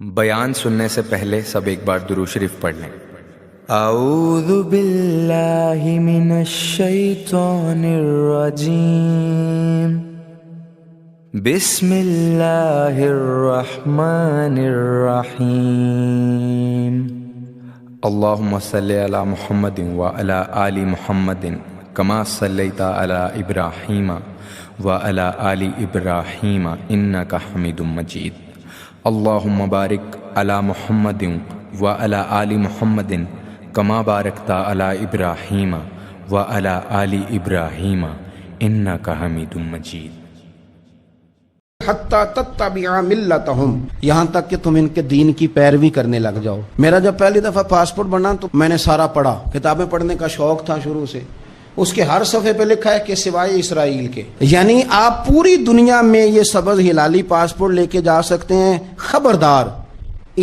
بیان سننے سے پہلے سب ایک بار درود شریف پڑھ لیں۔ اعوذ باللہ من الشیطان الرجیم، بسم اللہ الرحمن الرحیم، اللہم صلی علی محمد وعلی آل محمد کما صلیت علی ابراہیم وعلی آل ابراہیم انک حمید مجید، اللہم بارک علی محمد وعلی آل محمد کما بارکت علی ابراہیم وعلی آل ابراہیم انک حمید مجید۔ حتی تتبع ملتہم، یہاں تک کہ تم ان کے دین کی پیروی کرنے لگ جاؤ۔ میرا جب پہلی دفعہ پاسپورٹ بنا تو میں نے سارا پڑھا، کتابیں پڑھنے کا شوق تھا شروع سے۔ اس کے ہر صفحے پہ لکھا ہے کہ سوائے اسرائیل کے، یعنی آپ پوری دنیا میں یہ سبز ہلالی پاسپورٹ لے کے جا سکتے ہیں، خبردار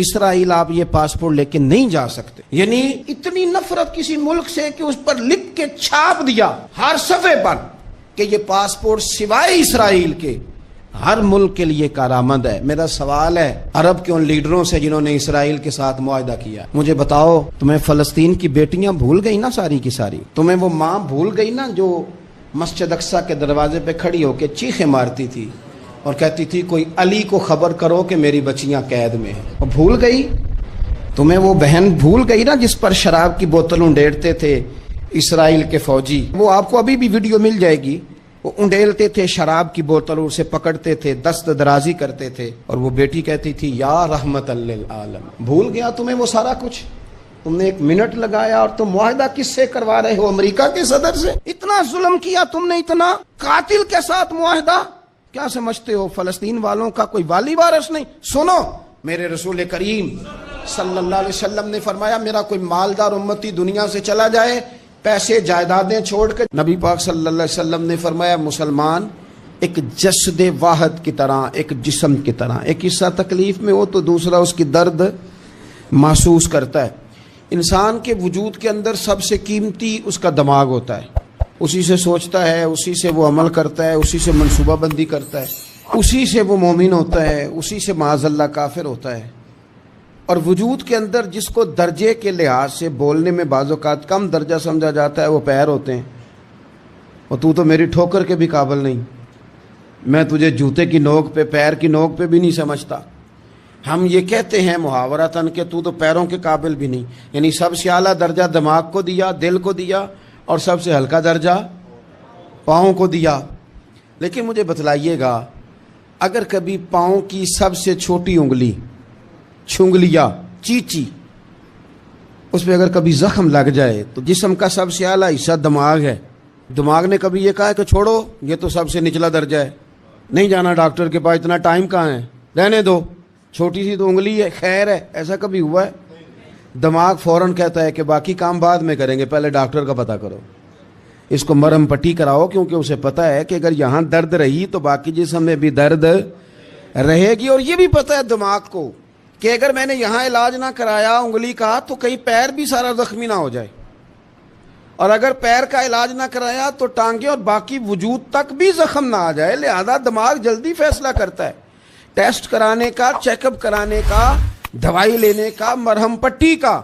اسرائیل آپ یہ پاسپورٹ لے کے نہیں جا سکتے۔ یعنی اتنی نفرت کسی ملک سے کہ اس پر لکھ کے چھاپ دیا ہر صفحے پر کہ یہ پاسپورٹ سوائے اسرائیل کے ہر ملک کے لیے کارآمد ہے۔ میرا سوال ہے عرب کے ان لیڈروں سے جنہوں نے اسرائیل کے ساتھ معاہدہ کیا، مجھے بتاؤ تمہیں فلسطین کی بیٹیاں بھول گئی نا ساری کی ساری؟ تمہیں وہ ماں بھول گئی نا جو مسجد اقصی کے دروازے پہ کھڑی ہو کے چیخیں مارتی تھی اور کہتی تھی کوئی علی کو خبر کرو کہ میری بچیاں قید میں ہیں؟ وہ بھول گئی؟ تمہیں وہ بہن بھول گئی نا جس پر شراب کی بوتل انڈیڑتے تھے اسرائیل کے فوجی؟ وہ آپ کو ابھی بھی ویڈیو مل جائے گی، وہ انڈیلتے تھے شراب کی بوتل، اسے پکڑتے تھے، دست درازی کرتے تھے، اور وہ بیٹی کہتی تھی یا رحمت للعالم۔ بھول گیا تمہیں وہ سارا کچھ؟ تم نے ایک منٹ لگایا اور تم معاہدہ کس سے کروا رہے ہو؟ امریکہ کے صدر سے؟ اتنا ظلم کیا تم نے، اتنا قاتل کے ساتھ معاہدہ؟ کیا سمجھتے ہو فلسطین والوں کا کوئی والی وارث نہیں؟ سنو، میرے رسول کریم صلی اللہ علیہ وسلم نے فرمایا میرا کوئی مالدار امتی دنیا سے چلا جائے پیسے جائیدادیں چھوڑ کر، نبی پاک صلی اللہ علیہ وسلم نے فرمایا مسلمان ایک جسد واحد کی طرح، ایک جسم کی طرح، ایک حصہ تکلیف میں ہو تو دوسرا اس کی درد محسوس کرتا ہے۔ انسان کے وجود کے اندر سب سے قیمتی اس کا دماغ ہوتا ہے، اسی سے سوچتا ہے، اسی سے وہ عمل کرتا ہے، اسی سے منصوبہ بندی کرتا ہے، اسی سے وہ مومن ہوتا ہے، اسی سے معاذ اللہ کافر ہوتا ہے۔ اور وجود کے اندر جس کو درجے کے لحاظ سے بولنے میں بعض اوقات کم درجہ سمجھا جاتا ہے وہ پیر ہوتے ہیں۔ اور تو میری ٹھوکر کے بھی قابل نہیں، میں تجھے جوتے کی نوک پہ، پیر کی نوک پہ بھی نہیں سمجھتا۔ ہم یہ کہتے ہیں محاورتاً کہ تو پیروں کے قابل بھی نہیں، یعنی سب سے اعلیٰ درجہ دماغ کو دیا، دل کو دیا، اور سب سے ہلکا درجہ پاؤں کو دیا۔ لیکن مجھے بتلائیے گا اگر کبھی پاؤں کی سب سے چھوٹی انگلی چھنگلیا چیچی اس پہ اگر کبھی زخم لگ جائے تو جسم کا سب سے اعلیٰ حصہ دماغ ہے، دماغ نے کبھی یہ کہا کہ چھوڑو یہ تو سب سے نچلا درجہ ہے، نہیں جانا ڈاکٹر کے پاس، اتنا ٹائم کہاں ہے، رہنے دو، چھوٹی سی تو انگلی ہے، خیر ہے؟ ایسا کبھی ہوا ہے؟ دماغ فوراً کہتا ہے کہ باقی کام بعد میں کریں گے، پہلے ڈاکٹر کا پتہ کرو، اس کو مرہم پٹی کراؤ، کیونکہ اسے پتہ ہے کہ اگر یہاں درد رہی تو باقی جسم میں بھی درد رہے گی۔ اور یہ بھی پتہ ہے دماغ کو کہ اگر میں نے یہاں علاج نہ کرایا انگلی کا تو کہیں پیر بھی سارا زخمی نہ ہو جائے، اور اگر پیر کا علاج نہ کرایا تو ٹانگیں اور باقی وجود تک بھی زخم نہ آ جائے۔ لہذا دماغ جلدی فیصلہ کرتا ہے، ٹیسٹ کرانے کا، چیک اپ کرانے کا، دوائی لینے کا، مرہم پٹی کا۔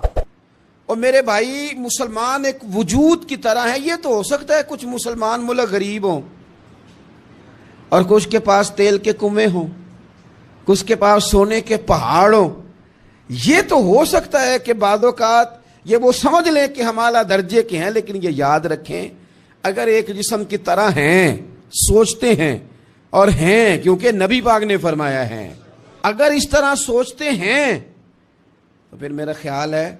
اور میرے بھائی مسلمان ایک وجود کی طرح ہے، یہ تو ہو سکتا ہے کچھ مسلمان ملک غریب ہوں اور کچھ کے پاس تیل کے کنویں ہوں، کچھ کے پاس سونے کے پہاڑ ہوں، یہ تو ہو سکتا ہے کہ بعض اوقات یہ وہ سمجھ لیں کہ ہم اعلیٰ درجے کے ہیں، لیکن یہ یاد رکھیں اگر ایک جسم کی طرح ہیں، سوچتے ہیں اور ہیں، کیونکہ نبی پاک نے فرمایا ہے، اگر اس طرح سوچتے ہیں تو پھر میرا خیال ہے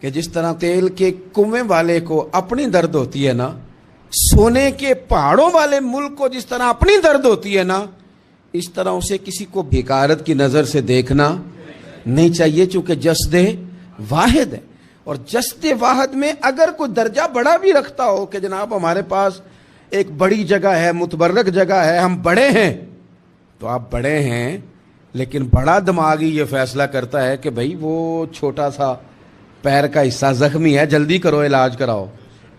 کہ جس طرح تیل کے کنویں والے کو اپنی درد ہوتی ہے نا، سونے کے پہاڑوں والے ملک کو جس طرح اپنی درد ہوتی ہے نا، اس طرح اسے کسی کو بھیکارت کی نظر سے دیکھنا نہیں چاہیے، چونکہ جسد واحد ہے۔ اور جسد واحد میں اگر کوئی درجہ بڑا بھی رکھتا ہو کہ جناب ہمارے پاس ایک بڑی جگہ ہے، متبرک جگہ ہے، ہم بڑے ہیں، تو آپ بڑے ہیں، لیکن بڑا دماغ ہی یہ فیصلہ کرتا ہے کہ بھائی وہ چھوٹا سا پیر کا حصہ زخمی ہے، جلدی کرو علاج کراؤ،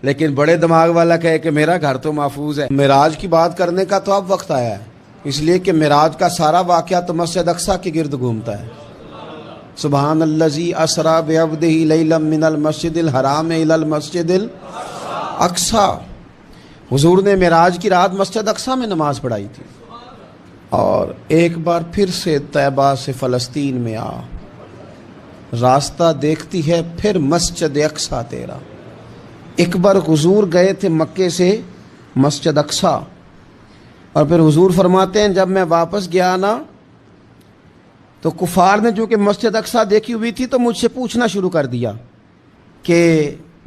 لیکن بڑے دماغ والا کہے کہ میرا گھر تو محفوظ ہے۔ معراج کی بات کرنے کا تو اب وقت آیا ہے، اس لیے کہ معراج کا سارا واقعہ تو مسجد اقصی کے گرد گھومتا ہے۔ سبحان الذی اسرا بعبدہ لیلا من المسجد الحرام الی المسجد الاقصی. حضور نے معراج کی رات مسجد اقصی میں نماز پڑھائی تھی. اور ایک بار پھر سے طیبہ سے فلسطین میں آ، راستہ دیکھتی ہے پھر مسجد اقصی تیرا. ایک بار حضور گئے تھے مکے سے مسجد اقصی، اور پھر حضور فرماتے ہیں جب میں واپس گیا نا تو کفار نے چونکہ مسجد اقصی دیکھی ہوئی تھی تو مجھ سے پوچھنا شروع کر دیا کہ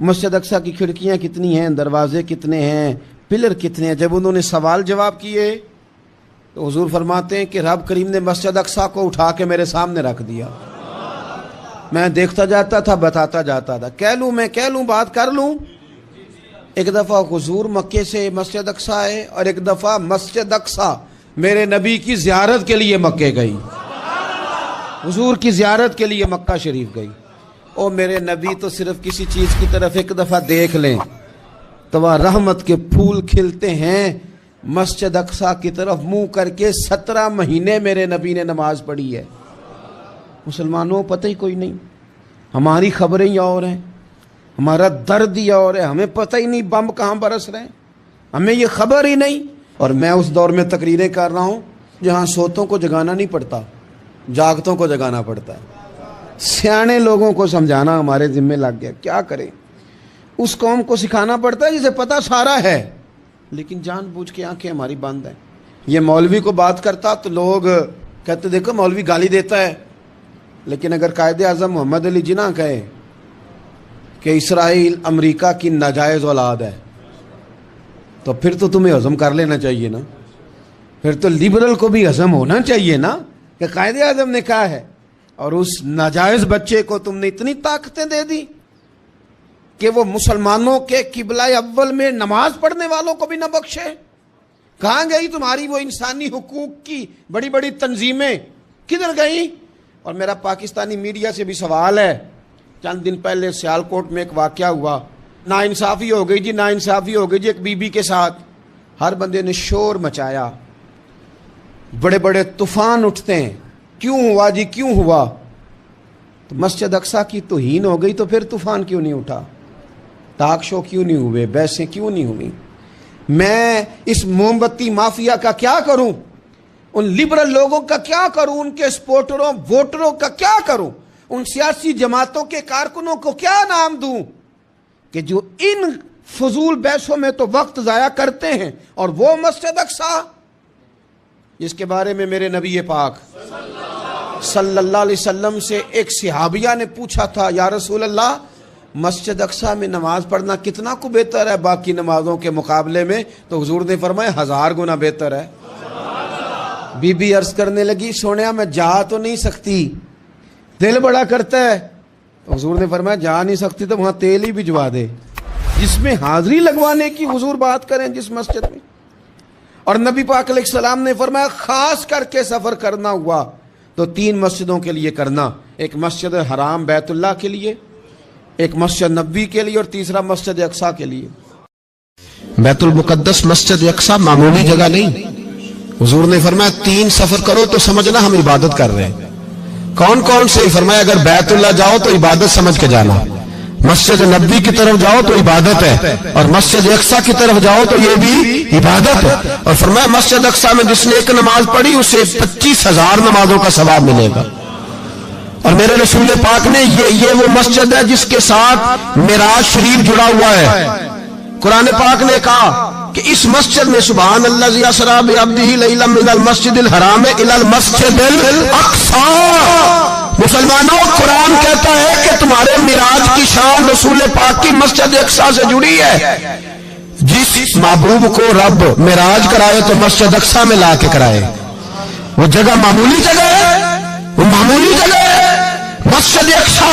مسجد اقصی کی کھڑکیاں کتنی ہیں، دروازے کتنے ہیں، پلر کتنے ہیں. جب انہوں نے سوال جواب کیے تو حضور فرماتے ہیں کہ رب کریم نے مسجد اقصی کو اٹھا کے میرے سامنے رکھ دیا. میں دیکھتا جاتا تھا، بتاتا جاتا تھا. کہہ لوں بات کر لوں. ایک دفعہ حضور مکے سے مسجد اقصی آئے اور ایک دفعہ مسجد اقصی میرے نبی کی زیارت کے لیے مکے گئی. حضور کی زیارت کے لیے مکہ شریف گئی. او میرے نبی تو صرف کسی چیز کی طرف ایک دفعہ دیکھ لیں تو وہ رحمت کے پھول کھلتے ہیں. مسجد اقصی کی طرف منہ کر کے 17 مہینے میرے نبی نے نماز پڑھی ہے. مسلمانوں پتہ ہی کوئی نہیں، ہماری خبریں ہی اور ہیں، ہمارا درد ہی اور ہے. ہمیں پتہ ہی نہیں بم کہاں برس رہے ہیں، ہمیں یہ خبر ہی نہیں. اور میں اس دور میں تقریریں کر رہا ہوں جہاں سوتوں کو جگانا نہیں پڑتا، جاگتوں کو جگانا پڑتا ہے. سیانے لوگوں کو سمجھانا ہمارے ذمہ لگ گیا. کیا کریں؟ اس قوم کو سکھانا پڑتا ہے جسے پتہ سارا ہے لیکن جان بوجھ کے آنکھیں ہماری بند ہیں. یہ مولوی کو بات کرتا تو لوگ کہتے دیکھو مولوی گالی دیتا ہے، لیکن اگر قائد اعظم محمد علی جناح کہے کہ اسرائیل امریکہ کی ناجائز اولاد ہے تو پھر تو تمہیں ہضم کر لینا چاہیے نا. پھر تو لبرل کو بھی ہضم ہونا چاہیے نا کہ قائد اعظم نے کہا ہے اور اس ناجائز بچے کو تم نے اتنی طاقتیں دے دی کہ وہ مسلمانوں کے قبلہ اول میں نماز پڑھنے والوں کو بھی نہ بخشے. کہاں گئی تمہاری وہ انسانی حقوق کی بڑی بڑی تنظیمیں، کدھر گئی؟ اور میرا پاکستانی میڈیا سے بھی سوال ہے. چند دن پہلے سیالکوٹ میں ایک واقعہ ہوا، ناانصافی ہو گئی جی، ناانصافی ہو گئی جی ایک بی بی کے ساتھ. ہر بندے نے شور مچایا، بڑے بڑے طوفان اٹھتے ہیں. کیوں ہوا جی، کیوں ہوا؟ تو مسجد اقصی کی توہین ہو گئی تو پھر طوفان کیوں نہیں اٹھا؟ ٹاک شو کیوں نہیں ہوئے؟ بحثیں کیوں نہیں ہوئی؟ میں اس موم بتی مافیا کا کیا کروں؟ ان لبرل لوگوں کا کیا کروں؟ ان کے سپورٹروں ووٹروں کا کیا کروں؟ ان سیاسی جماعتوں کے کارکنوں کو کیا نام دوں کہ جو ان فضول بحثوں میں تو وقت ضائع کرتے ہیں، اور وہ مسجد اقصی جس کے بارے میں میرے نبی پاک صلی اللہ علیہ وسلم سے ایک صحابیہ نے پوچھا تھا، یا رسول اللہ مسجد اقصی میں نماز پڑھنا کتنا کو بہتر ہے باقی نمازوں کے مقابلے میں؟ تو حضور نے فرمایا 1000 گنا بہتر ہے. بی بی عرض کرنے لگی سونیا میں جا تو نہیں سکتی، دل بڑا کرتا ہے. تو حضور نے فرمایا جا نہیں سکتی تو وہاں تیل ہی بھجوا دے، جس میں حاضری لگوانے کی حضور بات کریں جس مسجد میں. اور نبی پاک علیہ السلام نے فرمایا خاص کر کے سفر کرنا ہوا تو 3 مسجدوں کے لیے کرنا، ایک مسجد حرام بیت اللہ کے لیے، ایک مسجد نبوی کے لیے، اور تیسرا مسجد اقصی کے لیے. بیت المقدس مسجد اقصی معمولی جگہ نہیں. حضور نے فرمایا 3 سفر کرو تو سمجھنا ہم عبادت کر رہے ہیں. کون کون سے؟ فرمایا اگر بیت اللہ جاؤ تو عبادت سمجھ کے جانا، مسجد نبوی کی طرف جاؤ تو عبادت ہے، اور مسجد اقصی کی طرف جاؤ تو یہ بھی عبادت ہے. اور فرمایا مسجد اقصی میں جس نے ایک نماز پڑھی اسے 25,000 نمازوں کا ثواب ملے گا. اور میرے رسول پاک نے یہ وہ مسجد ہے جس کے ساتھ معراج شریف جڑا ہوا ہے. قرآن پاک نے کہا کہ اس مسجد میں سبحان اللہ اسری بعبدہ لیلا من المسجد الحرام الی المسجد الاقصی. مسلمانوں قرآن کہتا ہے کہ تمہارے معراج کی شان رسول پاک کی مسجد اقصی سے جڑی ہے. جس محبوب کو رب معراج کرائے تو مسجد اقصی میں لا کے کرائے. وہ جگہ معمولی جگہ ہے، وہ معمولی جگہ ہے. مسجد اقصی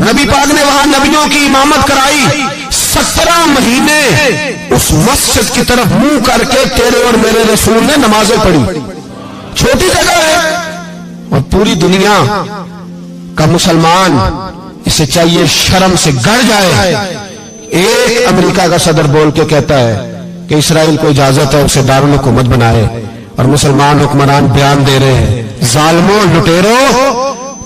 نبی پاک نے وہاں نبیوں کی امامت کرائی. 17 مہینے اس مسجد کی طرف منہ کر کے تیرے اور میرے رسول نے نمازیں پڑھی. چھوٹی جگہ ہے اور پوری دنیا کا مسلمان اسے چاہیے شرم سے گڑ جائے. ایک امریکہ کا صدر بول کے کہتا ہے کہ اسرائیل کو اجازت ہے اسے دارالحکومت بنائے، اور مسلمان حکمران بیان دے رہے ہیں ظالموں لٹیروں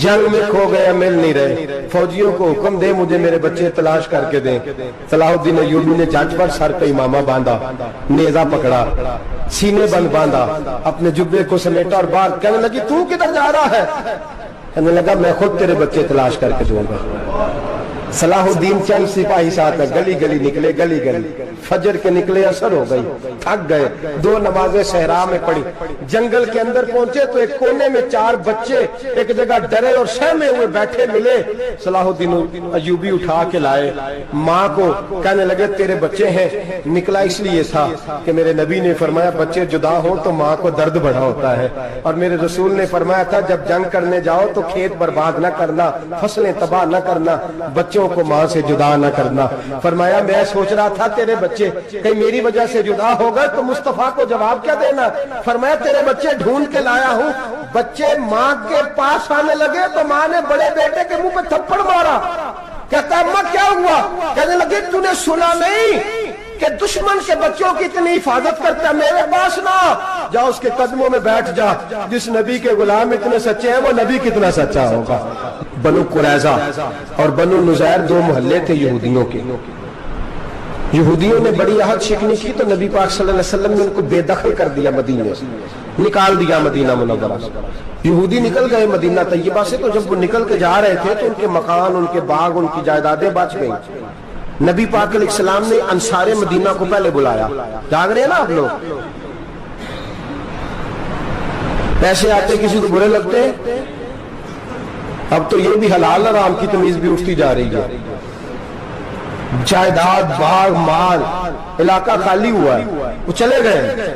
جنگ میں کھو گیا مل نہیں رہے، فوجیوں کو حکم دے مجھے میرے بچے تلاش کر کے دیں۔ صلاح الدین ایوبی نے جج پر سر پہ امامہ باندھا، نیزہ پکڑا، سینے بند باندھا، اپنے جبے کو سمیٹا اور باہر کہنے لگی تو کدھر جا رہا ہے؟ کہنے لگا میں خود تیرے بچے تلاش کر کے دوں گا۔ صلاح الدین چند سپاہی ساتھ گلی گلی نکلے، گلی گلی فجر کے نکلے، اثر ہو گئی، تھک گئے، 2 نمازیں صحرا میں پڑھی، جنگل کے اندر پہنچے تو ایک کونے میں 4 بچے ایک جگہ ڈرے اور سہمے ہوئے بیٹھے ملے۔ صلاح الدین ایوبی اٹھا کے لائے، ماں کو کہنے لگے تیرے بچے ہیں۔ نکلا اس لیے تھا کہ میرے نبی نے فرمایا بچے جدا ہوں تو ماں کو درد بڑا ہوتا ہے، اور میرے رسول نے فرمایا تھا جب جنگ کرنے جاؤ تو کھیت برباد نہ کرنا، فصلیں تباہ نہ کرنا، بچوں کو ماں سے جدا نہ کرنا۔ فرمایا میں سوچ رہا تھا تیرے بچے کہیں میری وجہ سے جدا ہو گئے تو مصطفیٰ کو جواب کیا دینا۔ فرمایا تیرے بچے ڈھونڈ کے لایا ہوں۔ بچے ماں کے پاس آنے لگے تو ماں نے بڑے بیٹے کے منہ پہ تھپڑ مارا۔ کہتا ہے اماں کیا ہوا؟ کہنے لگے تو نے سنا نہیں کہ دشمن کے بچوں کی اتنی حفاظت کرتا ہے، میرے پاس نہ جا، اس کے قدموں میں بیٹھ جا۔ جس نبی کے غلام اتنے سچے ہیں وہ نبی کتنا سچا ہوگا۔ بنو قریظہ اور بنو نذیر 2 محلے تھے یہودیوں کے۔ یہودیوں نے بڑی عہد شکنی کی تو نبی پاک صلی اللہ علیہ وسلم نے ان کو بے دخل کر دیا، مدینے سے نکال دیا، مدینہ منورہ سے۔ یہودی نکل گئے مدینہ طیبہ سے، تو جب وہ نکل کے جا رہے تھے تو ان کے مکان، ان کے باغ، ان کی جائیدادیں بچ گئیں۔ نبی پاک علیہ السلام نے انصار مدینہ کو پہلے بلایا، جاگ رہے ہیں نا آپ لوگ؟ پیسے آتے کسی کو برے لگتے ہیں، اب تو یہ بھی حلال حرام کی تمیز بھی اٹھتی جا رہی ہے۔ جائیداد، باغ، مال، علاقہ خالی ہوا ہے، وہ چلے گئے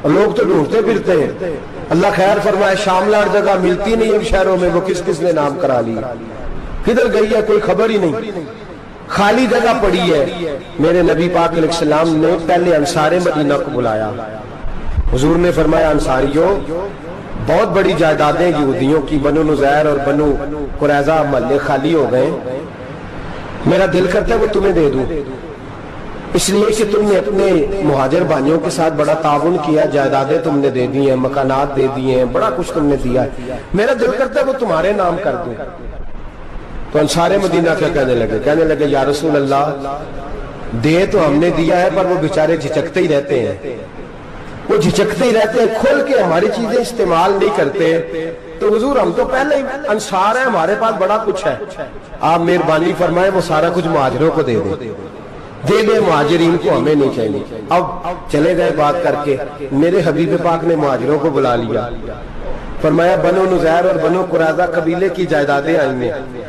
اور لوگ تو ڈھونڈتے پھرتے ہیں۔ اللہ خیر فرمائے، شاملہ جگہ ملتی نہیں ان شہروں میں، وہ کس کس نے نام کرا لیا، کدھر گئی ہے کوئی خبر ہی نہیں، خالی جگہ پڑی ہے۔ میرے نبی پاک علیہ السلام نے پہلے انصار مدینہ کو بلایا۔ حضور نے فرمایا انصاریوں بہت بڑی جائیدادیں یہودیوں کی، بنو نذیر اور بنو قریظہ محلے خالی ہو گئے، میرا دل کرتا ہے وہ تمہیں دے دوں، اس لیے کہ تم نے اپنے مہاجر بھائیوں کے ساتھ بڑا تعاون کیا، جائیدادیں تم نے دے دی ہیں، مکانات دے دیے ہیں، بڑا کچھ تم نے دیا ہے، میرا دل کرتا ہے وہ تمہارے نام کر دوں۔ تو انصار مدینہ کیا کہنے لگے یا رسول اللہ دے تو ہم نے دیا ہے پر وہ بیچارے جھجکتے ہی رہتے ہیں، وہ جھجکتے ہی رہتے ہیں، کھول کے ہماری چیزیں استعمال نہیں کرتے۔ تو حضور ہم تو پہلے ہی انصار ہیں، ہمارے پاس بڑا کچھ ہے، آپ مہربانی فرمائیں وہ سارا کچھ مہاجروں کو دے دے مہاجرین کو، ہمیں نہیں چاہیے۔ اب چلے گئے بات کر کے، میرے حبیب پاک نے مہاجروں کو بلا لیا، فرمایا بنو نذیر اور بنو قریظہ قبیلے کی جائیدادیں آئی ہیں،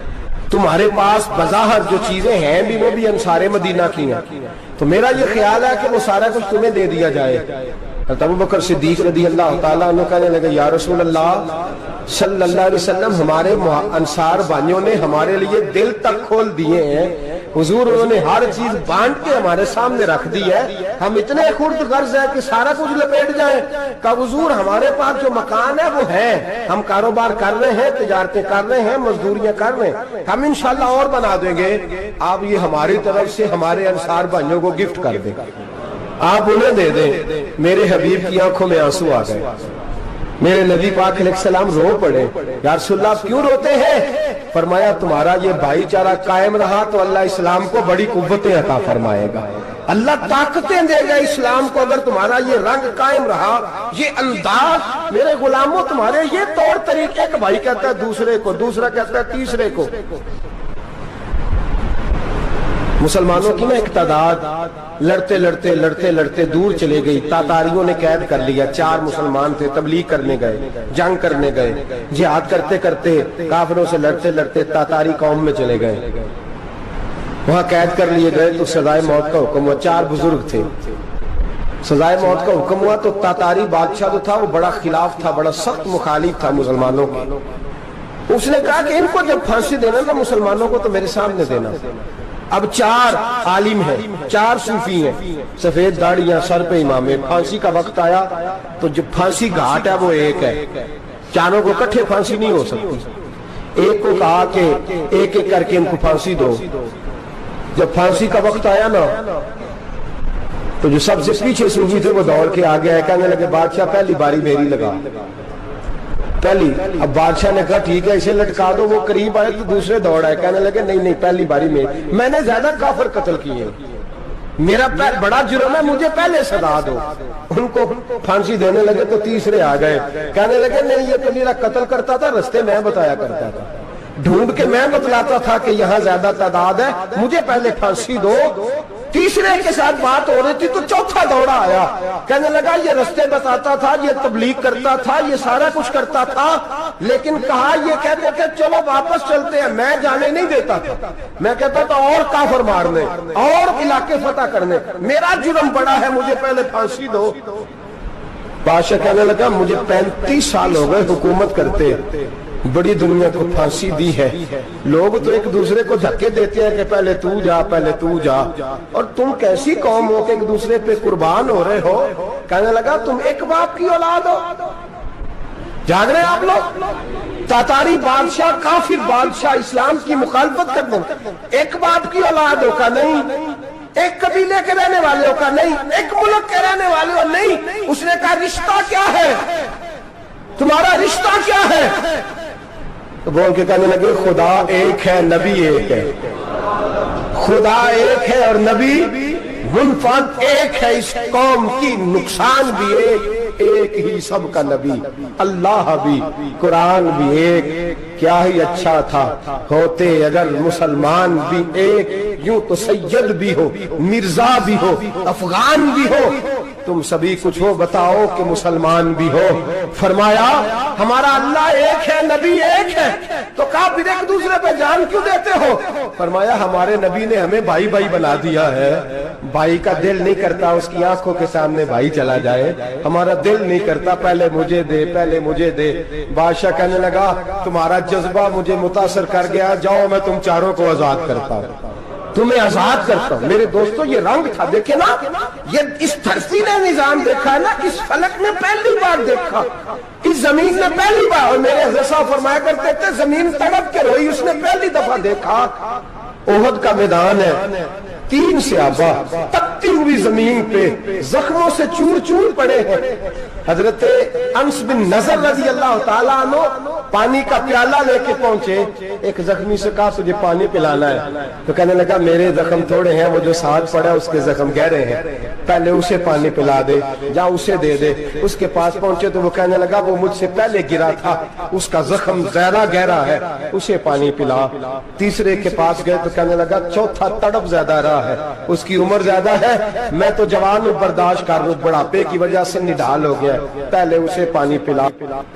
تمہارے پاس بظاہر جو چیزیں ہیں بھی وہ بھی انصار مدینہ کی ہیں، تو میرا یہ خیال ہے کہ وہ سارا کچھ تمہیں دے دیا جائے۔ ابو بکر صدیق رضی اللہ تعالیٰ عنہ کہنے لگے یا رسول اللہ صلی اللہ علیہ وسلم ہمارے انصار بھائیوں نے ہمارے لیے دل تک کھول دیے ہیں، حضور انہوں نے ہر چیز بانٹ کے ہمارے سامنے رکھ دی ہے، ہم اتنے خرد غرض ہیں کہ سارا کچھ لپیٹ جائیں۔ کہ حضور ہمارے پاس جو مکان ہے وہ ہے، ہم کاروبار کر رہے ہیں، تجارتیں کر رہے ہیں، مزدوریاں کر رہے ہیں، ہم انشاءاللہ اور بنا دیں گے، آپ یہ ہماری طرف سے ہمارے انصار بھائیوں کو گفٹ کر دیں، آپ انہیں دے دیں۔ میرے حبیب کی آنکھوں میں آنسو آ گئے، میرے نبی پاک علیہ السلام رو پڑے، یا رسول اللہ آپ کیوں روتے ہیں؟ فرمایا تمہارا یہ بھائی چارہ قائم رہا تو اللہ اسلام کو بڑی قوتیں عطا فرمائے گا، اللہ طاقتیں دے گا اسلام کو، اگر تمہارا یہ رنگ قائم رہا، یہ انداز، میرے غلاموں تمہارے یہ طور طریقے، ایک بھائی کہتا ہے دوسرے کو، دوسرا کہتا ہے تیسرے کو۔ مسلمانوں کی نا ایک تعداد لڑتے لڑتے لڑتے لڑتے دور چلے گئی، تاتاریوں نے قید کر لیا، 4 مسلمان تھے، تبلیغ کرنے گئے، جنگ کرنے گئے، جہاد کرتے کرتے کافروں سے لڑتے لڑتے تاتاری قوم میں چلے گئے، وہاں قید کر لیے گئے تو سزائے موت کا حکم ہوا، 4 بزرگ تھے، سزائے موت کا حکم ہوا تو تاتاری بادشاہ جو تھا وہ بڑا خلاف تھا، بڑا سخت مخالف تھا مسلمانوں کے، اس نے کہا کہ ان کو جب پھانسی دینا نا مسلمانوں کو تو میرے سامنے دینا۔ اب 4 عالم ہیں، 4 صوفی ہیں، سفید داڑیاں، سر پہ امامے، پھانسی کا وقت آیا تو جو پھانسی گھاٹ ہے وہ ایک ہے، چاروں کو کٹھے پھانسی نہیں ہو سکتی، ایک کو کہا کہ ایک ایک کر کے ان کو پھانسی دو۔ جب پھانسی کا وقت آیا نا تو جو سب سے پیچھے صوفی تھے وہ دوڑ کے آگے آئے، کہنے لگے بادشاہ پہلی باری میری لگا۔ پہلی. اب بادشاہ نے کہا ٹھیک ہے اسے لٹکا دو. وہ قریب آئے تو دوسرے دوڑ آئے, کہنے لگے نہیں نہیں پہلی باری میں نے زیادہ کافر قتل کیے, میرا بڑا جرم ہے, مجھے پہلے سزا دو. ان کو پھانسی دینے لگے تو تیسرے آ گئے, کہنے لگے نہیں یہ تو میرا قتل کرتا تھا, رستے میں بتایا کرتا تھا, ڈھونڈ کے میں بتلاتا تھا کہ یہاں زیادہ تعداد ہے, مجھے پہلے پھانسی دو. تیسرے کے ساتھ بات ہو رہی تھی تو چوتھا دوڑا آیا, کہنے لگا یہ رستے بتاتا تھا, یہ تبلیغ کرتا تھا, یہ سارا کچھ کرتا تھا, لیکن کہا یہ کہتے کہ چلو واپس چلتے ہیں, میں جانے نہیں دیتا تھا. میں کہتا تھا اور کافر مارنے اور علاقے فتح کرنے, میرا جرم بڑا ہے, مجھے پہلے پھانسی دو. بادشاہ کہنے لگا مجھے 35 سال ہو گئے حکومت کرتے, بڑی دنیا کو پھانسی دی ہے, لوگ تو ایک دوسرے کو دھکے دیتے ہیں کہ پہلے تو جا پہلے تو جا, اور تم کیسی قوم ہو کہ ایک دوسرے پہ قربان ہو رہے ہو. کہنے لگا تم ایک باپ کی اولاد ہو. جاگ رہے آپ لوگ, تاتاری بادشاہ کافر بادشاہ اسلام کی مخالفت کرتے ہیں, ایک باپ کی اولاد ہو کا نہیں, ایک قبیلے کے رہنے والے ہو کا نہیں, ایک ملک کے رہنے والے ہو نہیں. اس نے کہا رشتہ کیا ہے تمہارا, رشتہ کیا ہے؟ تو بول کے کہنے لگے خدا ایک ہے نبی ایک ہے, خدا ایک ہے اور نبی منفرد ایک ہے, اس قوم کی نقصان بھی ایک ہی سب کا نبی, اللہ بھی قرآن بھی ایک. کیا ہی اچھا تھا ہوتے اگر مسلمان بھی ایک, یوں تو سید بھی ہو مرزا بھی ہو افغان بھی ہو, تم سبھی کچھ ہو بتاؤ کہ مسلمان بھی ہو. فرمایا ہمارا اللہ ایک ہے نبی ایک ہے, تو کہا پھر ایک دوسرے پہ جان کیوں دیتے ہو؟ فرمایا ہمارے نبی نے ہمیں بھائی بھائی بنا دیا ہے, بھائی کا دل نہیں کرتا اس کی آنکھوں کے سامنے بھائی چلا جائے, ہمارا دل نہیں کرتا پہلے مجھے دے پہلے مجھے دے. بادشاہ کہنے لگا تمہارا جذبہ مجھے متاثر کر گیا, جاؤ میں تم چاروں کو آزاد کرتا ہوں, تمہیں آزاد کرتا ہوں. میرے دوستو یہ رنگ تھا, دیکھیں نا, یہ اس دھرتی نے نظام دیکھا ہے نا, اس فلک نے پہلی بار دیکھا, اس زمین نے پہلی بار, اور میرے حضرت صاحب فرمایا کرتے تھے زمین تڑپ کے روئی, اس نے پہلی دفعہ دیکھا. احد کا میدان ہے, 3 صحابہ تپتی ہوئی زمین پہ زخموں سے چور چور پڑے ہیں. حضرت انس بن نضر رضی اللہ تعالیٰ عنہ پانی کا پیالہ لے کے پہنچے, ایک زخمی سے کہا تجھے پانی پلانا ہے, تو کہنے لگا میرے زخم تھوڑے ہیں, وہ جو ساتھ پڑا اس کے زخم گہرے ہیں, پہلے اسے پانی پلا دے, جا اسے دے دے. اس کے پاس پہنچے تو وہ کہنے لگا وہ مجھ سے پہلے گرا تھا, اس کا زخم زیادہ گہرا ہے, اسے پانی پلا. تیسرے کے پاس گئے تو کہنے لگا چوتھا تڑپ زیادہ رہا ہے, اس کی عمر زیادہ ہے, میں تو جوان ہوں برداشت کر لوں, بڑھاپے کی وجہ سے نڈال ہو گیا, پہلے اسے پانی پلا.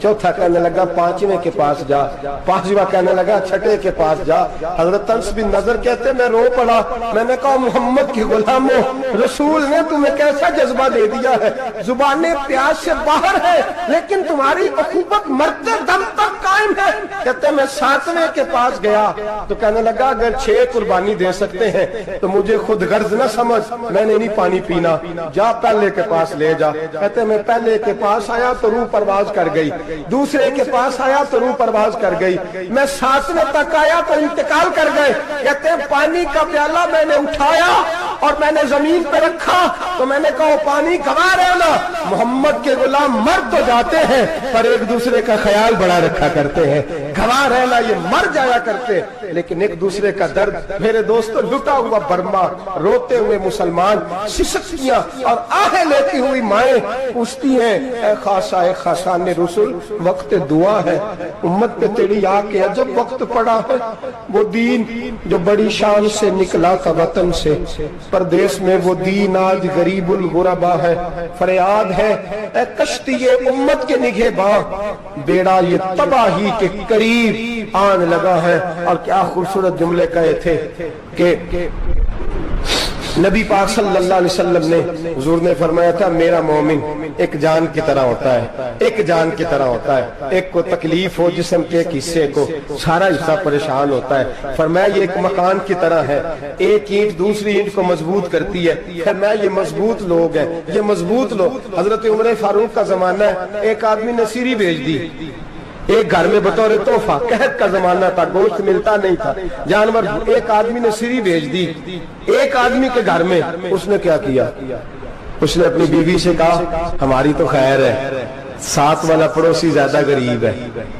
چوتھا کہنے لگا 5ویں کے پاس جا, 5واں کہنے لگا 6ٹھے کے پاس جا. حضرت انس بن نضر کہتے میں رو پڑا, میں نے کہا محمد کے غلاموں, رسول نے تمہیں کیسا جذبہ دے دیا ہے, زبانیں پیاس سے باہر ہے لیکن تمہاری اخوت مرتے دم تک قائم ہے. کہتے میں 7ویں کے پاس گیا تو کہنے لگا اگر 6 قربانی دے سکتے ہیں تو مجھے خود غرض نہ سمجھ, میں نے نہیں پانی پینا, جا پہلے کے پاس لے جا. کہتے میں پہلے کے پاس آیا تو روح پرواز کر گئی, دوسرے کے پاس آیا تو روح پرواز کر گئی, میں 7ویں تک آیا تو انتقال کر گئے. کہتے ہیں پانی کا پیالہ میں نے اٹھایا اور میں نے زمین پہ رکھا تو میں نے کہا پانی گوا رہنا, محمد کے غلام مر تو جاتے ہیں پر ایک دوسرے کا خیال بڑا رکھا کرتے ہیں, گوا رہنا یہ مر جایا کرتے لیکن ایک دوسرے کا درد. میرے دوستو لٹا ہوا برما, روتے ہوئے مسلمان, سسکیاں اور آہیں لیتی ہوئی مائیں پوچھتی ہیں اے خاصا اے خاصان رسول, وقت دعا ہے, امت پہ تیری آ کے عجب وقت پڑا ہے. وہ دین جو بڑی شان سے نکلا تھا وطن سے, پردیس میں وہ دین آج غریب الغربا ہے. فریاد ہے اے کشتی امت کے نگہباں, بیڑا یہ تباہی کے قریب آن لگا ہے. اور کیا خوبصورت جملے کہے تھے کہ نبی پاک صلی اللہ علیہ وسلم نے, حضور نے فرمایا تھا میرا مومن ایک جان کی طرح ہوتا ہے, ایک جان کی طرح ہوتا ہے. ایک کو تکلیف ہو جسم کے ایک حصے کو, سارا حصہ پریشان ہوتا ہے. فرمایا یہ ایک مکان کی طرح ہے, ایک اینٹ دوسری اینٹ کو مضبوط کرتی ہے. فرمایا یہ مضبوط لوگ ہیں, یہ مضبوط لوگ. حضرت عمر فاروق کا زمانہ ہے, ایک آدمی نے سیری بھیج دی ایک گھر میں بطور تحفہ, قحط کا زمانہ تھا, گوشت ملتا نہیں تھا, جانور. ایک آدمی نے سیری بھیج دی ایک آدمی کے گھر میں. اس نے کیا کیا, اس نے اپنی بیوی سے کہا ہماری تو خیر ہے, ساتھ والا پڑوسی زیادہ غریب ہے،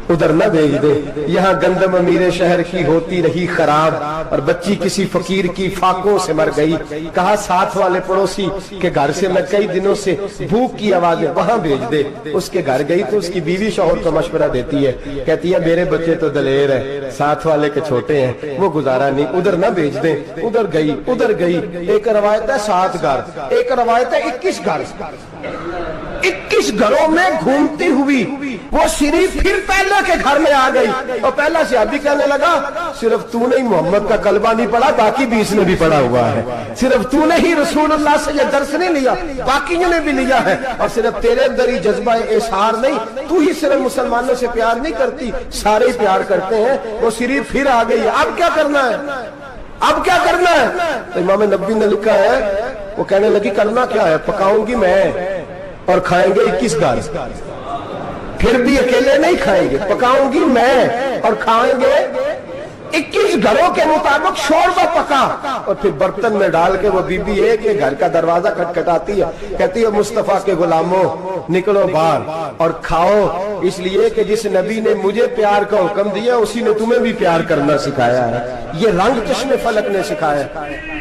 ادھر نہ بھیج دے، یہاں گندم امیر شہر کی ہوتی رہی خراب اور بچی کسی فقیر کی فاقوں سے مر گئی، کہا ساتھ والے پڑوسی کے گھر سے میں کئی دنوں سے بھوک کی آوازیں، وہاں بھیج دے۔ اس کے گھر گئی تو اس کی بیوی شوہر کو مشورہ دیتی ہے، کہتی ہے میرے بچے تو دلیر ہے، ساتھ والے کے چھوٹے ہیں، وہ گزارا نہیں، ادھر نہ بھیج دیں۔ ادھر گئی، ایک روایت ہے 7 گھر، ایک روایت ہے 21 گھر، 21 گھروں میں گھومتی ہوئی وہ شریف پھر پہلے کے گھر میں آ گئی، اور پہلا صحابی کہنے لگا صرف تو نے محمد کا کلمہ نہیں پڑھا، باقی 20 نے بھی پڑھا ہوا ہے، صرف تو نے ہی رسول اللہ سے یہ درس نہیں لیا، باقیوں نے بھی لیا ہے، اور صرف تیرے اندر ہی جذبہ اظہار نہیں، تو ہی صرف مسلمانوں سے پیار نہیں کرتی، سارے پیار کرتے ہیں۔ وہ شریف پھر آ گئی، اب کیا کرنا ہے، اب کیا کرنا ہے؟ تو امام نبوی نے لکھا ہے، وہ کہنے لگی کرنا کیا ہے، پکاؤں گی میں اور کھائیں گے 21 گھر، پھر بھی اکیلے نہیں کھائیں گے، پکاؤں گی میں اور کھائیں گے 21 گھروں کے مطابق شوربہ پکا، اور پھر برتن میں ڈال کے وہ بی بی ایک گھر کا دروازہ کھٹکھٹاتی ہے، کہتی ہے مصطفیٰ کے غلاموں نکلو باہر اور کھاؤ، اس لیے کہ جس نبی نے مجھے پیار کا حکم دیا اسی نے تمہیں بھی پیار کرنا سکھایا ہے، یہ رنگ چشم فلک نے سکھایا ہے۔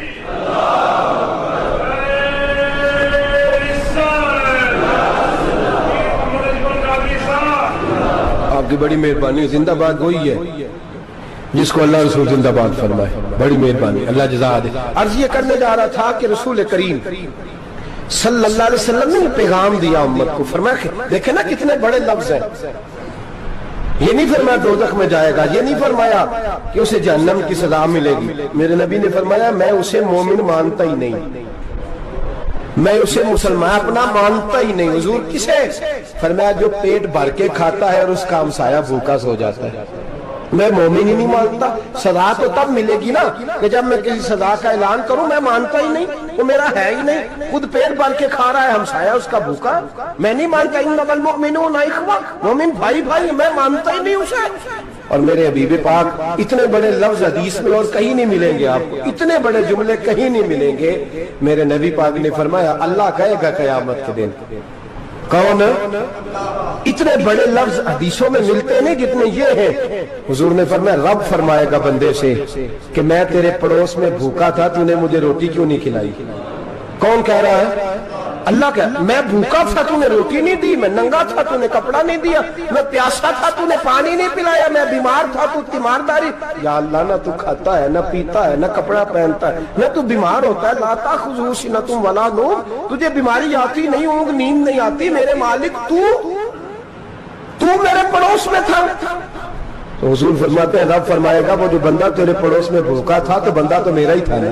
آپ کی بڑی مہربانی، زندہ باد وہی ہے جس کو اللہ رسول زندہ باد فرمائے، بڑی مہربانی، اللہ جزا دے۔ عرض یہ کرنے جا رہا تھا کہ رسول کریم صلی اللہ علیہ وسلم نے پیغام دیا امت کو، فرمایا دیکھیں نا کتنے بڑے لفظ ہیں، یہ نہیں فرمایا دوزخ میں جائے گا، یہ نہیں فرمایا کہ اسے جہنم کی سزا ملے گی، میرے نبی نے فرمایا میں اسے مومن مانتا ہی نہیں، میں اسے مسلمان اپنا مانتا ہی نہیں۔ حضور کسے؟ فرمایا جو پیٹ بھر کے کھاتا ہے اور اس کا ہمسایہ بھوکا سو جاتا ہے، میں مومن ہی نہیں مانتا۔ سزا تو تب ملے گی نا کہ جب میں کسی سزا کا اعلان کروں، میں مانتا ہی نہیں، وہ میرا ہے ہی نہیں، خود پیٹ بھر کے کھا رہا ہے، ہمسایہ اس کا بھوکا، میں نہیں مانتا۔ انما المؤمنون اخوہ، مومن بھائی بھائی، میں مانتا ہی نہیں اسے۔ اور میرے حبیب پاک اتنے بڑے لفظ حدیث میں اور کہیں نہیں ملیں گے، آپ کو اتنے بڑے جملے کہیں نہیں ملیں گے۔ میرے نبی پاک نے فرمایا اللہ کہے گا قیامت کے دن، کون؟ اتنے بڑے لفظ حدیثوں میں ملتے نہیں جتنے یہ ہیں۔ حضور نے فرمایا رب فرمائے گا بندے سے کہ میں تیرے پڑوس میں بھوکا تھا، تو نے مجھے روٹی کیوں نہیں کھلائی؟ کون کہہ رہا ہے؟ اللہ کہہ، میں بھوکا تھا تو نے روٹی نہیں دی، میں ننگا تھا تو نے کپڑا نہیں دیا، میں پیاسا تھا تو نے پانی نہیں پلایا، میں بیمار تھا تو تیمارداری۔ یا اللہ نہ تو کھاتا ہے، نہ پیتا ہے، نہ کپڑا پہنتا ہے، نہ تو بیمار ہوتا ہے، لا تاخذہ سنۃ ولا نوم، تجھے بیماری آتی نہیں، اونگ نیند نہیں آتی، میرے مالک تو میرے پڑوس میں تھا۔ تو حضور فرماتے ہیں رب فرمائے گا وہ جو بندہ تیرے پڑوس میں بھوکا تھا تو بندہ تو میرا ہی تھا نا،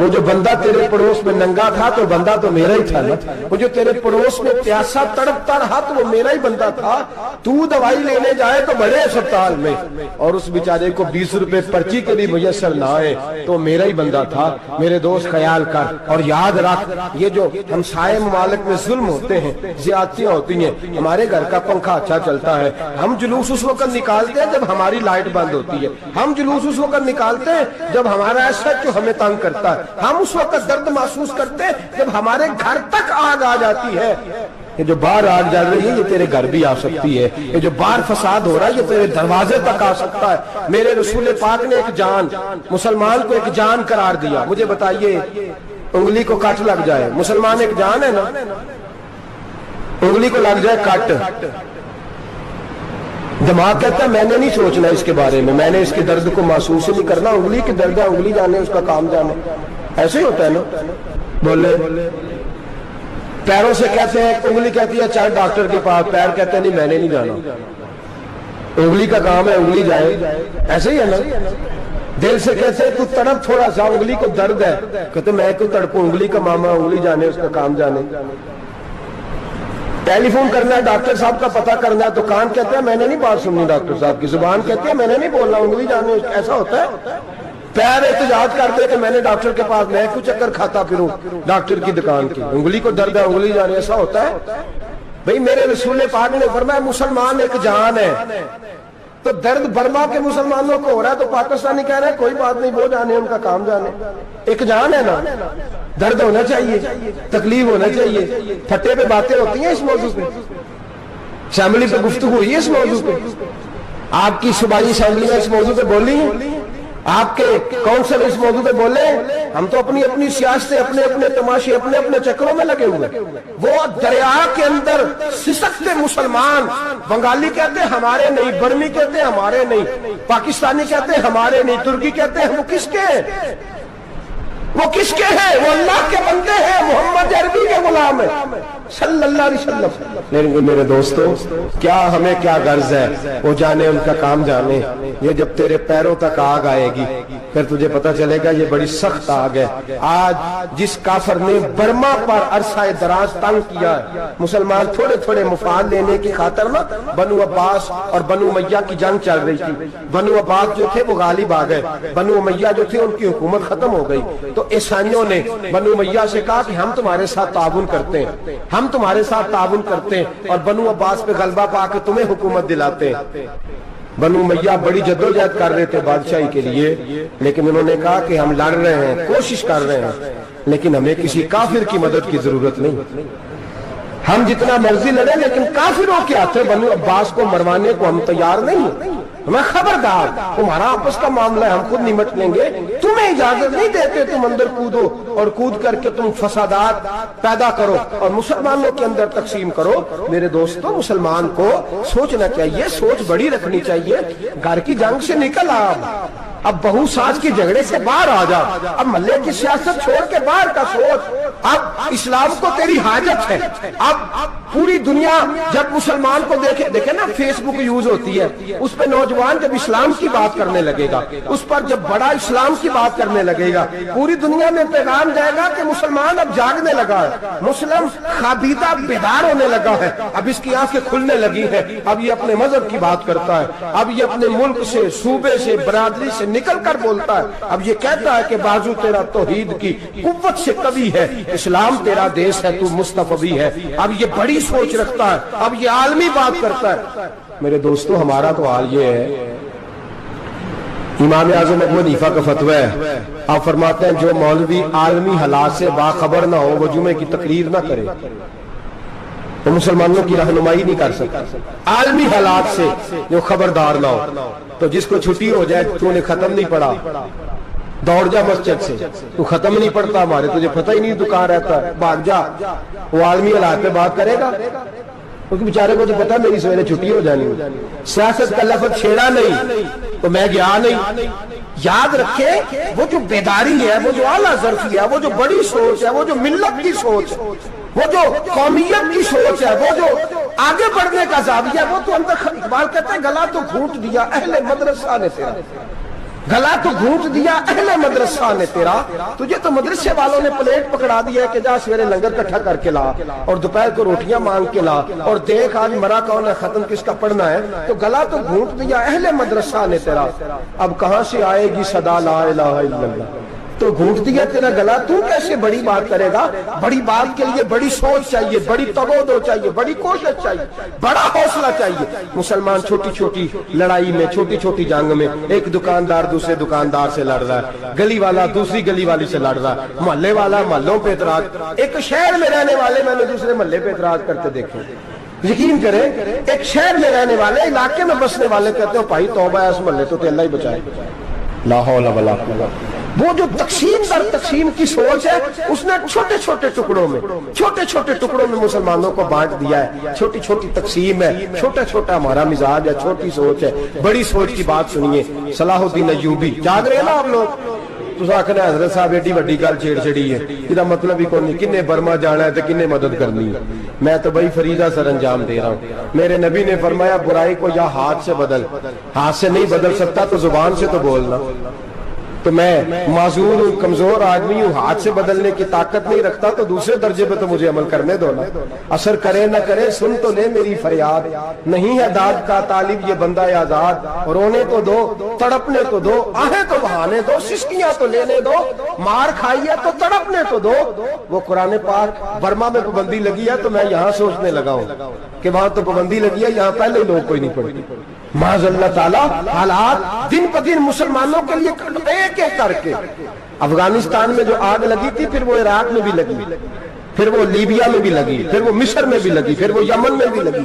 وہ جو بندہ تیرے پڑوس میں ننگا تھا تو بندہ تو میرا ہی تھا نا، وہ جو تیرے پڑوس میں پیاسا تڑپتا رہا تو وہ میرا ہی بندہ تھا۔ تو دوائی لینے جائے تو بڑے اسپتال میں اور اس بیچارے کو 20 روپے پرچی کے بھی میسر نہ آئے تو میرا ہی بندہ تھا۔ میرے دوست خیال کر اور یاد رکھ، یہ جو ہمسائے ممالک میں ظلم ہوتے ہیں، زیادتیاں ہوتی ہیں، ہمارے گھر کا پنکھا اچھا چلتا ہے، ہم جلوس اس وقت نکالتے ہیں جب ہماری لائٹ بند ہوتی ہے، ہم جلوس اس وقت نکالتے ہیں جب ہمارا ایسا جو ہمیں تنگ کرتا ہے، ہم اس وقت درد محسوس کرتے ہیں جب ہمارے گھر تک آگ آ جاتی ہے۔ یہ جو باہر آگ جل رہی ہے یہ تیرے گھر بھی آ سکتی ہے، یہ جو باہر فساد ہو رہا ہے یہ تیرے دروازے تک آ سکتا ہے۔ میرے رسول پاک نے ایک جان، مسلمان کو ایک جان قرار دیا۔ مجھے بتائیے انگلی کو کٹ لگ جائے، مسلمان ایک جان ہے نا، انگلی کو لگ جائے کٹ، دماغ کہتا ہے میں نے نہیں سوچنا اس کے بارے میں نے اس کے درد کو محسوس ہی نہیں کرنا، انگلی کی درد ہے، انگلی جانے اس کا کام جانے، ایسے ہی ہوتا ہے نا۔ بولے پیروں سے کہتے ہیں، انگلی کہتی ہے چل ڈاکٹر کے پاس، پیر کہتے ہیں نہیں میں نے نہیں جانا، انگلی کا کام ہے انگلی جائے، ایسے ہی ہے نا۔ دل سے کہتے ہیں تو تڑپ تھوڑا سا، انگلی کو درد ہے، کہتے میں کیوں تڑپوں، انگلی کا ماما، انگلی جانے اس کا کام جانے۔ ٹیلی فون کرنا ہے ڈاکٹر صاحب کا پتہ کرنا ہے تو کان کہتے ہیں میں نے نہیں بات سننی ڈاکٹر صاحب کی، زبان کہتی ہے میں نے نہیں بولنا، انگلی جانے، ایسا ہوتا ہے۔ پیر احتجاج کرتے کہ میں نے ڈاکٹر کے پاس، میں کیوں چکر کھاتا پھروں ڈاکٹر کی دکان کی، انگلی کو درد ہے انگلی جانے، ایسا ہوتا ہے بھئی۔ میرے رسول پاک نے فرمایا مسلمان ایک جان ہے، تو درد برما کے مسلمانوں کو ہو رہا ہے تو پاکستانی کہہ رہے ہیں کوئی بات نہیں، وہ جانے ان کا کام جانے، ایک جان ہے نا، درد ہونا چاہیے، تکلیف ہونا چاہیے، پھٹے پہ باتیں ہوتی ہیں اس موضوع پہ۔ اسمبلی پہ گفتگو ہوئی ہے اس موضوع پہ؟ آپ کی صوبائی اسمبلی میں اس موضوع پہ بولی ہے؟ آپ کے کونسل اس موضوع پہ بولے؟ ہم تو اپنی اپنی سیاستیں، اپنے اپنے تماشے، اپنے اپنے چکروں میں لگے ہوئے. وہ دریا کے اندر سسکتے مسلمان، بنگالی کہتے ہیں ہمارے نہیں، برمی کہتے ہیں ہمارے نہیں، پاکستانی کہتے ہیں ہمارے نہیں، ترکی کہتے ہیں وہ کس کے ہیں؟ وہ کس کے ہیں؟ وہ اللہ کے بندے ہیں، محمد عربی کے غلام ہیں صلی اللہ علیہ وسلم. لیکن میرے دوستو، کیا ہمیں کیا غرض ہے؟ وہ جانے، ان کا کام جانے. یہ جب تیرے پیروں تک آگ آئے گی پھر تجھے پتہ چلے گا یہ بڑی سخت آگ ہے. آج جس کافر نے برما پر عرصہ دراز تنگ کیا ہے، مسلمان تھوڑے تھوڑے مفاد لینے کی خاطر نا، بنو عباس اور بنو امیہ کی جنگ چل رہی تھی. بنو عباس جو تھے وہ غالب آ گئے، بنو امیہ جو تھے ان کی حکومت ختم ہو گئی. تو عیسائیوں نے بنو امیہ سے کہا کہ ہم تمہارے ساتھ تعاون کرتے ہیں، ہم تمہارے ساتھ تعاون کرتے ہیں اور بنو عباس پہ غلبہ پا کے تمہیں حکومت دلاتے ہیں. بنو امیہ بڑی جدوجہد کر رہے تھے بادشاہی کے لیے، لیکن انہوں نے کہا کہ ہم لڑ رہے ہیں، کوشش کر رہے ہیں، لیکن ہمیں کسی کافر کی مدد کی ضرورت نہیں. ہم جتنا مرضی لڑیں لیکن کافروں کے ہاتھوں بنو عباس کو مروانے کو ہم تیار نہیں ہیں. ہمیں خبردار، تمہارا آپس کا معاملہ ہے، ہم خود نمٹ لیں گے، تمہیں اجازت نہیں دیتے تم اندر کودو اور کود کر کے تم فسادات پیدا کرو اور مسلمانوں کے اندر تقسیم کرو. میرے دوستو، مسلمان کو سوچنا چاہیے، سوچ بڑی رکھنی چاہیے. گھر کی جنگ سے نکل اب بہو ساس کے جھگڑے سے باہر آ جا، اب محلے کی سیاست چھوڑ کے باہر کا سوچ. اب اسلام کو تیری حاجت ہے. اب پوری دنیا جب مسلمان کو دیکھے نا، فیس بک یوز ہوتی ہے، اس پہ نوجوان جب اسلام کی بات کرنے لگے گا، اس پر جب بڑا اسلام کی بات کرنے لگے گا، پوری دنیا میں پیغام جائے گا کہ مسلمان اب جاگنے لگا ہے، مسلم خوابیدہ بیدار ہونے لگا ہے، اب اس کی آنکھیں کھلنے لگی ہیں، اب یہ اپنے مذہب کی بات کرتا ہے، اب یہ اپنے ملک سے، صوبے سے، برادری سے نکل کر بولتا ہے. اب یہ کہتا ہے کہ بازو تیرا توحید کی قوت سے قوی ہے، اسلام تیرا دیش ہے، تو مصطفی ہے. اب یہ بڑی سوچ رکھتا ہے، اب یہ عالمی بات کرتا ہے. میرے دوستو، ہمارا تو حال یہ ہے، امام اعظم ابو حنیفہ کا فتویٰ ہے، آپ فرماتے ہیں جو مولوی عالمی حالات سے باخبر نہ ہو وہ جمعے کی تقریر نہ کرے، وہ مسلمانوں کی رہنمائی نہیں کر سکتا. عالمی حالات سے جو خبردار نہ ہو، تو جس کو چھٹی ہو جائے تو نے ختم نہیں پڑھا، دوڑ جا مسجد سے، تو ختم نہیں پڑھتا ہمارے، تجھے پتہ ہی نہیں دکان رہتا ہے، بھاگ جا. وہ عالمی حالات پہ بات کرے گا کیونکہ بیچارے کو تو پتا میری سویرے چھٹی ہو جانی. سیاست کا لفظ چھیڑا نہیں تو میں گیا نہیں. یاد رکھے، وہ جو بیداری ہے، وہ جو اعلیٰ ظرفی ہے، وہ جو بڑی سوچ ہے، وہ جو ملت کی سوچ ہے، وہ جو قومیت کی سوچ ہے، وہ جو آگے بڑھنے کا زاویہ ہے، وہ تو اندر اقبال کہتا ہے گلا تو گھونٹ دیا اہل مدرسہ نے تیرا، گلا تو گھونٹ دیا اہل مدرسہ نے تیرا. تجھے تو مدرسے والوں نے پلیٹ پکڑا دیا کہ جا سویرے لنگر کٹھا کر کے لا اور دوپہر کو روٹیاں مانگ کے لا اور دیکھ آج مرا کون ہے، ختم کس کا پڑھنا ہے. تو گلا تو گھونٹ دیا اہل مدرسہ نے تیرا، اب کہاں سے آئے گی صدا لا الہ الا اللہ. تو گھونٹ دیا تیرا گلا، تو کیسے بڑی بات کرے گا؟ بڑی بات کے لیے بڑی سوچ چاہیے، بڑی تبودو چاہیے، بڑی کوشش چاہیے، بڑا حوصلہ چاہیے. مسلمان چھوٹی چھوٹی لڑائی میں، چھوٹی چھوٹی جنگ میں، ایک دکاندار دوسرے دکاندار سے لڑ رہا ہے، گلی والا دوسری گلی والی سے لڑ رہا ہے، محلے والا محلوں پہ اعتراض. ایک شہر میں رہنے والے میں نے دوسرے محلے پہ اعتراض کرتے دیکھے. یقین کریں، ایک شہر میں رہنے والے، علاقے میں بسنے والے کہتے ہیں بھائی توبہ ہے اس محلے تو اللہ ہی بچائے. لا حول ولا قوت. وہ جو تقسیم در تقسیم کی سوچ ہے، اس نے چھوٹے چھوٹے ٹکڑوں میں مسلمانوں کو بانٹ دیا ہے. چھوٹی چھوٹی تقسیم ہے، چھوٹا چھوٹا ہمارا مزاج ہے، چھوٹی سوچ ہے. بڑی سوچ کی بات سنیے. صلاح الدین ایوبی، جاگ رہے نا آپ لوگ؟ تو آخنا حضرت صاحب ایڈی وڈی گل چھیڑ چھڑی ہے، یہ مطلب ہی کون نہیں، کنے برما جانا ہے تو کنے مدد کرنی ہے. میں تو بھائی فریضہ سر انجام دے رہا ہوں. میرے نبی نے فرمایا برائی کو یا ہاتھ سے بدل، ہاتھ سے نہیں بدل سکتا تو زبان سے تو بولنا. تو میں معذور ہوں، کمزور آدمی ہوں، ہاتھ سے بدلنے کی طاقت نہیں رکھتا، تو دوسرے درجے پہ تو مجھے عمل کرنے دو نا. اثر کرے نہ کرے سن تو لے میری فریاد، نہیں ہے داد کا طالب یہ بندہ آزاد. رونے تو دو، تڑپنے تو دو، آہیں تو بہانے دو، سسکیاں تو لینے دو، مار کھائیے تو تڑپنے تو دو. وہ قرآن پاک برما میں پابندی لگی ہے تو میں یہاں سوچنے لگا ہوں کہ وہاں تو پابندی لگی ہے، یہاں پہلے ہی لوگ کوئی نہیں پڑھتی. معاذ اللہ تعالیٰ حالات دن پہ دن مسلمانوں کے لیے ایک ایک کر کے. افغانستان میں جو آگ لگی تھی، پھر وہ عراق میں بھی لگی، پھر وہ لیبیا میں بھی لگی، پھر وہ مصر میں بھی لگی، پھر وہ یمن میں بھی لگی.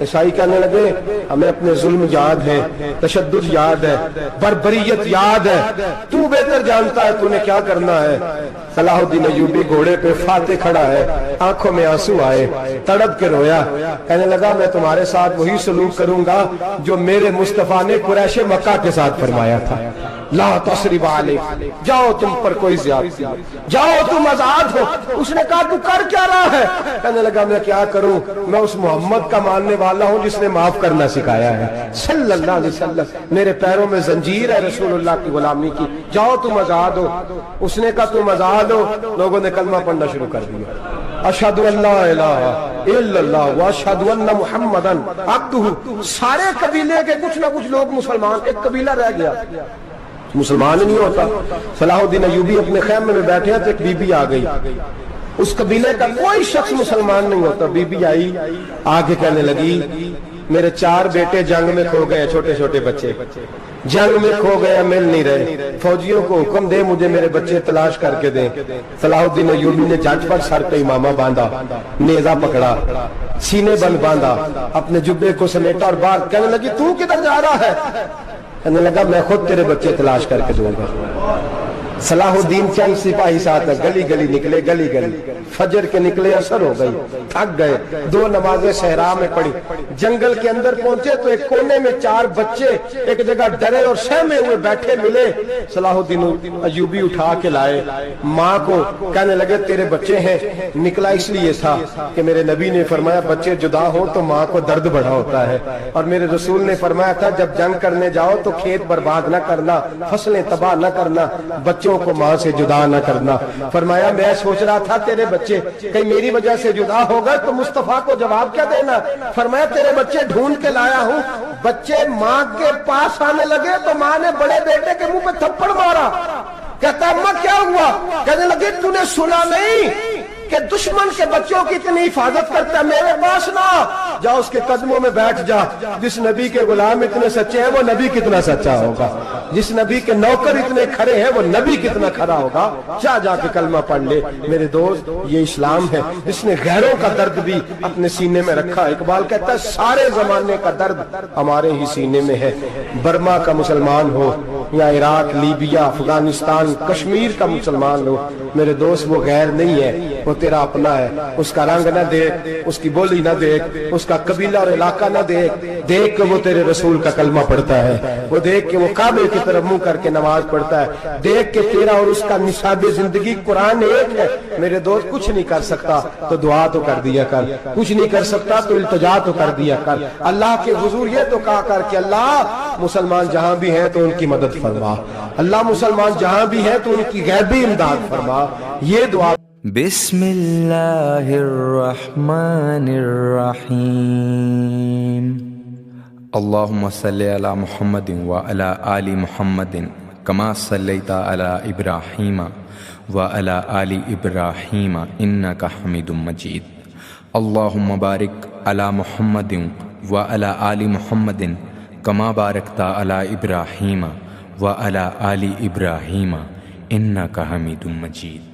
عیسائی کہنے لگے ہمیں اپنے ظلم یاد ہے، تشدد یاد ہے، بربریت یاد ہے، تو بہتر جانتا ہے تو نے کیا کرنا ہے۔ صلاح الدین ایوبی گھوڑے پہ فاتح کھڑا ہے، آنکھوں میں آنسو آئے، تڑپ کے رویا، کہنے لگا میں تمہارے ساتھ وہی سلوک کروں گا جو میرے مصطفیٰ نے قریش مکہ کے ساتھ فرمایا تھا، لا تثریب علیکم، جاؤ تم پر کوئی زیادتی، جاؤ تم آزاد ہو۔ اس نے کہا تو کر کیا رہا ہے؟ کہنے لگا میں کیا کروں، میں اس محمد کا ماننے والا ہوں جس نے معاف کرنا سکھایا ہے صلی اللہ علیہ وسلم، میرے پیروں میں زنجیر ہے رسول اللہ کی غلامی کی، جاؤ تم آزاد ہو۔ اس نے کہا تم آزاد ہو، لوگوں نے کلمہ پڑھنا شروع کر دیا، اشہد ان لا الہ الا اللہ واشہد ان محمدن عبدہ۔ سارے قبیلے کے کچھ نہ کچھ لوگ مسلمان، ایک قبیلہ رہ گیا مسلمان نہیں ہوتا۔ صلاح الدین ایوبی اپنے خیمے میں بیٹھے ہیں تو ایک بی بی آ گئی، اس قبیلے کا کوئی شخص مسلمان نہیں ہوتا۔ بی بی آئی، آگے کہنے لگی میرے 4 بیٹے جنگ میں کھو گئے، چھوٹے چھوٹے بچے جنگ میں کھو گئے، مل نہیں رہے، فوجیوں کو حکم دے مجھے میرے بچے تلاش کر کے دیں۔ صلاح الدین ایوبی نے جٹ پر سر پہ امامہ باندھا، نیزہ پکڑا، سینے بند باندھا، اپنے جبے کو سمیٹا اور باہر کہنے لگی تو کدھر جا رہا ہے؟ کہنے لگا میں خود تیرے بچے تلاش کر کے دوں گا۔ صلاح الدین چند سپاہی ساتھ گلی گلی نکلے، گلی گلی فجر کے نکلے، اثر ہو گئی، تھک گئے، 2 نمازیں صحرا میں پڑھی، جنگل کے اندر پہنچے تو ایک کونے میں 4 بچے ایک جگہ ڈرے اور سہمے ہوئے بیٹھے ملے۔ صلاح الدین ایوبی اٹھا کے لائے، ماں کو کہنے لگے تیرے بچے ہیں، نکلا اس لیے تھا کہ میرے نبی نے فرمایا بچے جدا ہو تو ماں کو درد بڑا ہوتا ہے، اور میرے رسول نے فرمایا تھا جب جنگ کرنے جاؤ تو کھیت برباد نہ کرنا، فصلیں تباہ نہ کرنا، بچوں کو ماں سے جدا نہ کرنا۔ فرمایا میں سوچ رہا تھا تیرے بچے کہیں میری وجہ سے جدا ہو گئے تو مصطفیٰ کو جواب کیا دینا۔ فرمایا تیرے بچے ڈھونڈ کے لایا ہوں۔ بچے ماں کے پاس آنے لگے تو ماں نے بڑے بیٹے کے منہ پہ تھپڑ مارا، کہتا اماں کیا ہوا؟ کہنے لگے تو نے سنا نہیں کہ دشمن کے بچوں کی اتنی حفاظت کرتا ہے، میرے پاس نہ جا، اس کے قدموں میں بیٹھ جا۔ جس نبی کے غلام اتنے سچے ہیں وہ نبی کتنا سچا ہوگا، جس نبی کے نوکر اتنے کھڑے ہیں وہ نبی کتنا کھڑا ہوگا، جا کے کلمہ پڑھ لے۔ میرے دوست یہ اسلام ہے جس نے غیروں کا درد بھی اپنے سینے میں رکھا۔ اقبال کہتا ہے سارے زمانے کا درد ہمارے ہی سینے میں ہے، برما کا مسلمان ہو یا عراق، لیبیا، افغانستان، کشمیر کا مسلمان ہو، میرے دوست وہ غیر نہیں ہے، وہ تیرا اپنا ہے۔ اس کا رنگ نہ دیکھ، اس کی بولی نہ دیکھ، اس کا قبیلہ اور علاقہ نہ دیکھ، دیکھ کہ وہ تیرے رسول کا کلمہ پڑھتا ہے، وہ دیکھ کہ وہ کعبے کی طرف منہ کر کے نماز پڑھتا ہے، دیکھ کہ تیرا اور اس کا نصاب زندگی قرآن ایک ہے۔ میرے دوست کچھ نہیں کر سکتا تو دعا تو کر دیا کر، کچھ نہیں کر سکتا تو التجا تو کر دیا کر، اللہ کے حضور یہ تو کہا کر کہ اللہ مسلمان جہاں بھی ہیں تو ان کی مدد فرما، اللہ مسلمان جہاں بھی ہیں تو ان کی غیبی امداد فرما۔ یہ دعا بسم اللہ الرحمن الرحیم اللہم صلی علی محمد وعلی آل محمد کما صلیت علی ابراہیم وعلی آل ابراہیم انک حمید مجید اللہم بارک علی محمد وعلی آل محمد کما بارکت علی ابراہیم وعلی آل ابراہیم انک حمید مجید۔